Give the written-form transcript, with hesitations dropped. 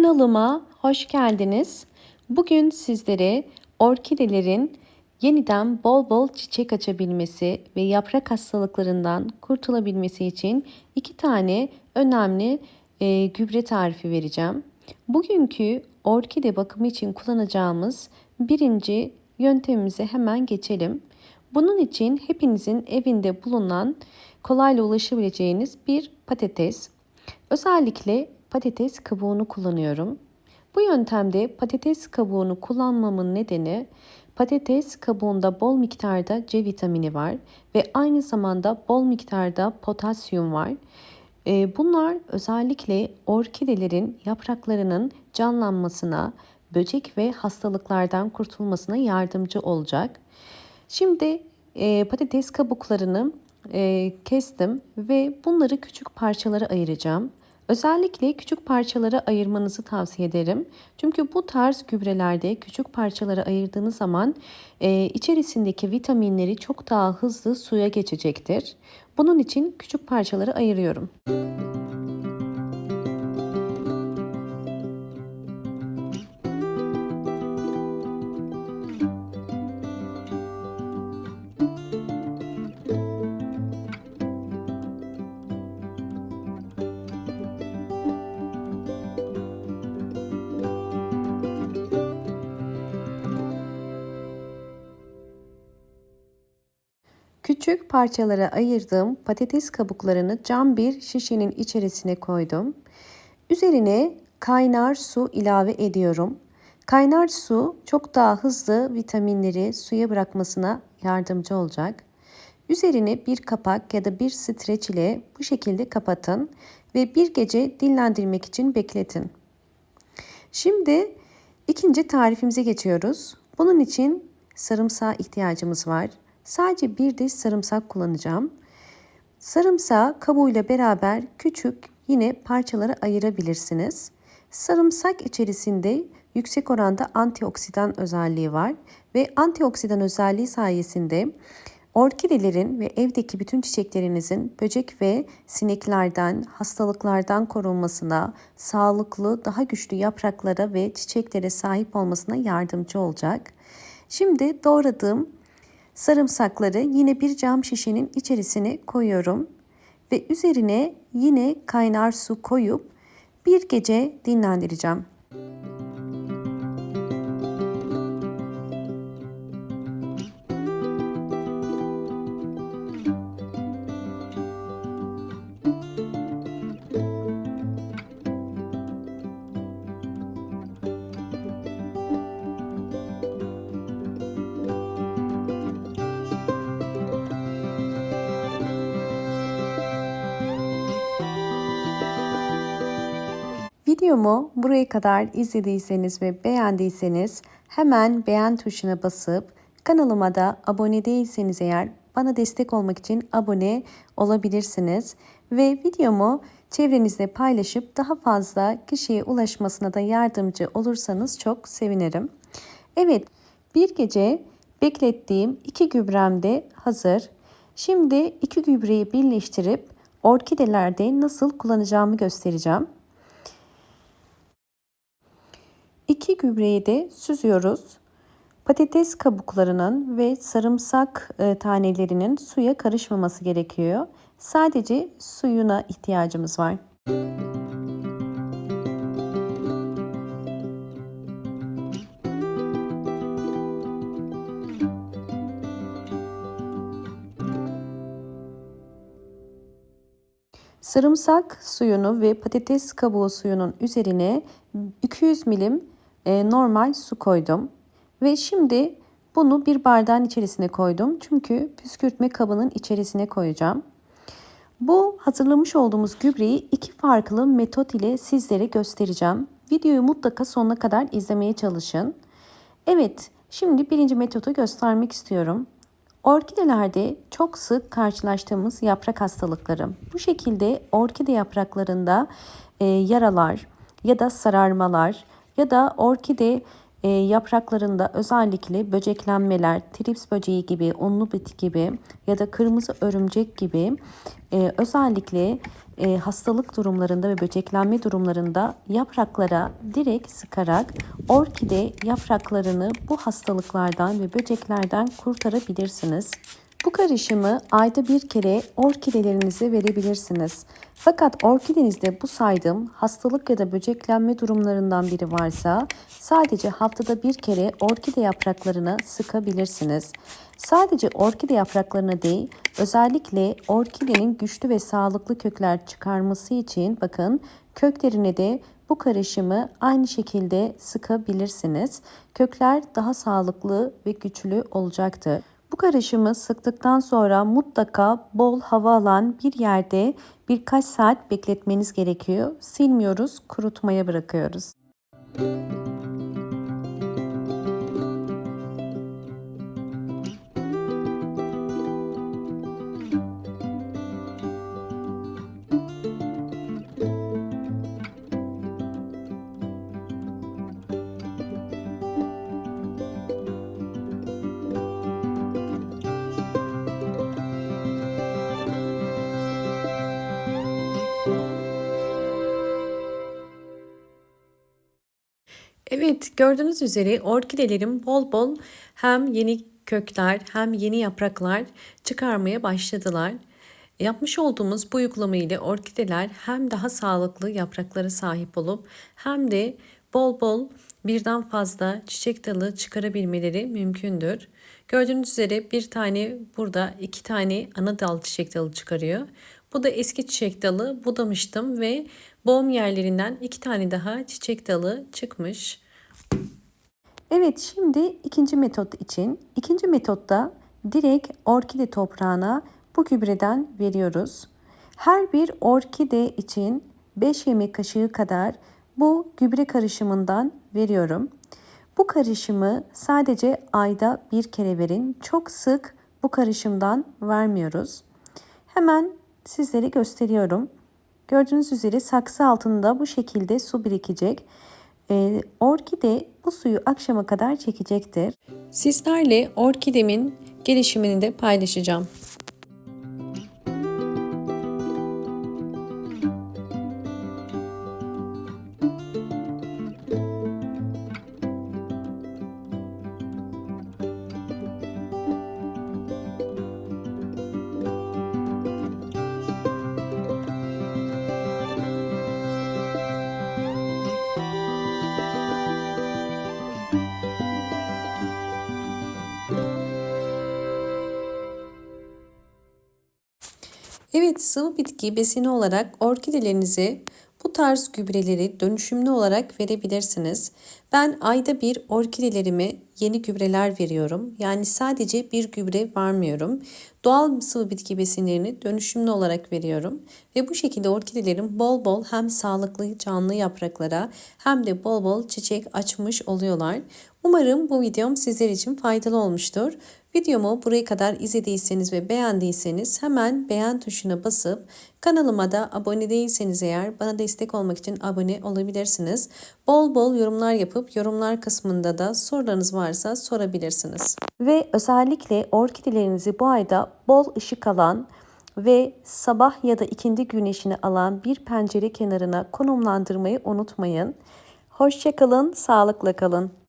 Kanalıma hoş geldiniz. Bugün sizlere orkidelerin yeniden bol bol çiçek açabilmesi ve yaprak hastalıklarından kurtulabilmesi için 2 tane önemli gübre tarifi vereceğim. Bugünkü orkide bakımı için kullanacağımız birinci yöntemimize hemen geçelim. Bunun için hepinizin evinde bulunan kolayla ulaşabileceğiniz bir patates. Özellikle patates kabuğunu kullanıyorum. Bu yöntemde patates kabuğunu kullanmamın nedeni patates kabuğunda bol miktarda C vitamini var ve aynı zamanda bol miktarda potasyum var. Bunlar özellikle orkidelerin yapraklarının canlanmasına, böcek ve hastalıklardan kurtulmasına yardımcı olacak. Şimdi patates kabuklarını kestim ve bunları küçük parçalara ayıracağım. Özellikle küçük parçalara ayırmanızı tavsiye ederim. Çünkü bu tarz gübrelerde küçük parçalara ayırdığınız zaman içerisindeki vitaminleri çok daha hızlı suya geçecektir. Bunun için küçük parçalara ayırıyorum. Küçük parçalara ayırdığım patates kabuklarını cam bir şişenin içerisine koydum. Üzerine kaynar su ilave ediyorum. Kaynar su çok daha hızlı vitaminleri suya bırakmasına yardımcı olacak. Üzerine bir kapak ya da bir streç ile bu şekilde kapatın ve bir gece dinlendirmek için bekletin. Şimdi ikinci tarifimize geçiyoruz. Bunun için sarımsağa ihtiyacımız var. Sadece bir diş sarımsak kullanacağım. Sarımsağı kabuğuyla beraber küçük yine parçalara ayırabilirsiniz. Sarımsak içerisinde yüksek oranda antioksidan özelliği var ve antioksidan özelliği sayesinde orkidelerin ve evdeki bütün çiçeklerinizin böcek ve sineklerden, hastalıklardan korunmasına, sağlıklı, daha güçlü yapraklara ve çiçeklere sahip olmasına yardımcı olacak. Şimdi doğradığım sarımsakları yine bir cam şişenin içerisine koyuyorum ve üzerine yine kaynar su koyup bir gece dinlendireceğim. Videomu buraya kadar izlediyseniz ve beğendiyseniz hemen beğen tuşuna basıp kanalıma da abone değilseniz eğer bana destek olmak için abone olabilirsiniz. Ve videomu çevrenizde paylaşıp daha fazla kişiye ulaşmasına da yardımcı olursanız çok sevinirim. Evet, bir gece beklettiğim 2 gübrem de hazır. Şimdi 2 gübreyi birleştirip orkidelerde nasıl kullanacağımı göstereceğim. 2 gübreyi de süzüyoruz. Patates kabuklarının ve sarımsak tanelerinin suya karışmaması gerekiyor. Sadece suyuna ihtiyacımız var. Sarımsak suyunu ve patates kabuğu suyunun üzerine 200 milim normal su koydum. Ve şimdi bunu bir bardağın içerisine koydum. Çünkü püskürtme kabının içerisine koyacağım. Bu hazırlamış olduğumuz gübreyi 2 farklı metot ile sizlere göstereceğim. Videoyu mutlaka sonuna kadar izlemeye çalışın. Evet, şimdi birinci metodu göstermek istiyorum. Orkidelerde çok sık karşılaştığımız yaprak hastalıkları. Bu şekilde orkide yapraklarında yaralar ya da sararmalar ya da orkide yapraklarında özellikle böceklenmeler, trips böceği gibi, unlu bit gibi ya da kırmızı örümcek gibi özellikle hastalık durumlarında ve böceklenme durumlarında yapraklara direkt sıkarak orkide yapraklarını bu hastalıklardan ve böceklerden kurtarabilirsiniz. Bu karışımı ayda bir kere orkidelerinize verebilirsiniz. Fakat orkidenizde bu saydığım hastalık ya da böceklenme durumlarından biri varsa sadece haftada bir kere orkide yapraklarına sıkabilirsiniz. Sadece orkide yapraklarına değil, özellikle orkidenin güçlü ve sağlıklı kökler çıkarması için bakın köklerine de bu karışımı aynı şekilde sıkabilirsiniz. Kökler daha sağlıklı ve güçlü olacaktır. Bu karışımı sıktıktan sonra mutlaka bol hava alan bir yerde birkaç saat bekletmeniz gerekiyor. Silmiyoruz, kurutmaya bırakıyoruz. Evet, gördüğünüz üzere orkidelerim bol bol hem yeni kökler hem yeni yapraklar çıkarmaya başladılar. Yapmış olduğumuz bu uygulama ile orkideler hem daha sağlıklı yapraklara sahip olup hem de bol bol birden fazla çiçek dalı çıkarabilmeleri mümkündür. Gördüğünüz üzere bir tane burada, iki tane ana dal çiçek dalı çıkarıyor. Bu da eski çiçek dalı, budamıştım ve boğum yerlerinden iki tane daha çiçek dalı çıkmış. Evet, şimdi ikinci metot için. İkinci metotta direkt orkide toprağına bu gübreden veriyoruz. Her bir orkide için 5 yemek kaşığı kadar bu gübre karışımından veriyorum. Bu karışımı sadece ayda bir kere verin. Çok sık bu karışımdan vermiyoruz. Hemen sizlere gösteriyorum. Gördüğünüz üzere saksı altında bu şekilde su birikecek. Orkide bu suyu akşama kadar çekecektir. Sizlerle orkidemin gelişimini de paylaşacağım. Evet, sıvı bitki besini olarak orkidelerinize bu tarz gübreleri dönüşümlü olarak verebilirsiniz. Ben ayda bir orkidelerime yeni gübreler veriyorum. Yani sadece bir gübre vermiyorum. Doğal sıvı bitki besinlerini dönüşümlü olarak veriyorum. Ve bu şekilde orkidelerim bol bol hem sağlıklı canlı yapraklara hem de bol bol çiçek açmış oluyorlar. Umarım bu videom sizler için faydalı olmuştur. Videomu buraya kadar izlediyseniz ve beğendiyseniz hemen beğen tuşuna basıp kanalıma da abone değilseniz eğer bana destek olmak için abone olabilirsiniz. Bol bol yorumlar yapıp yorumlar kısmında da sorularınız varsa sorabilirsiniz. Ve özellikle orkidelerinizi bu ayda bol ışık alan ve sabah ya da ikindi güneşini alan bir pencere kenarına konumlandırmayı unutmayın. Hoşça kalın, sağlıkla kalın.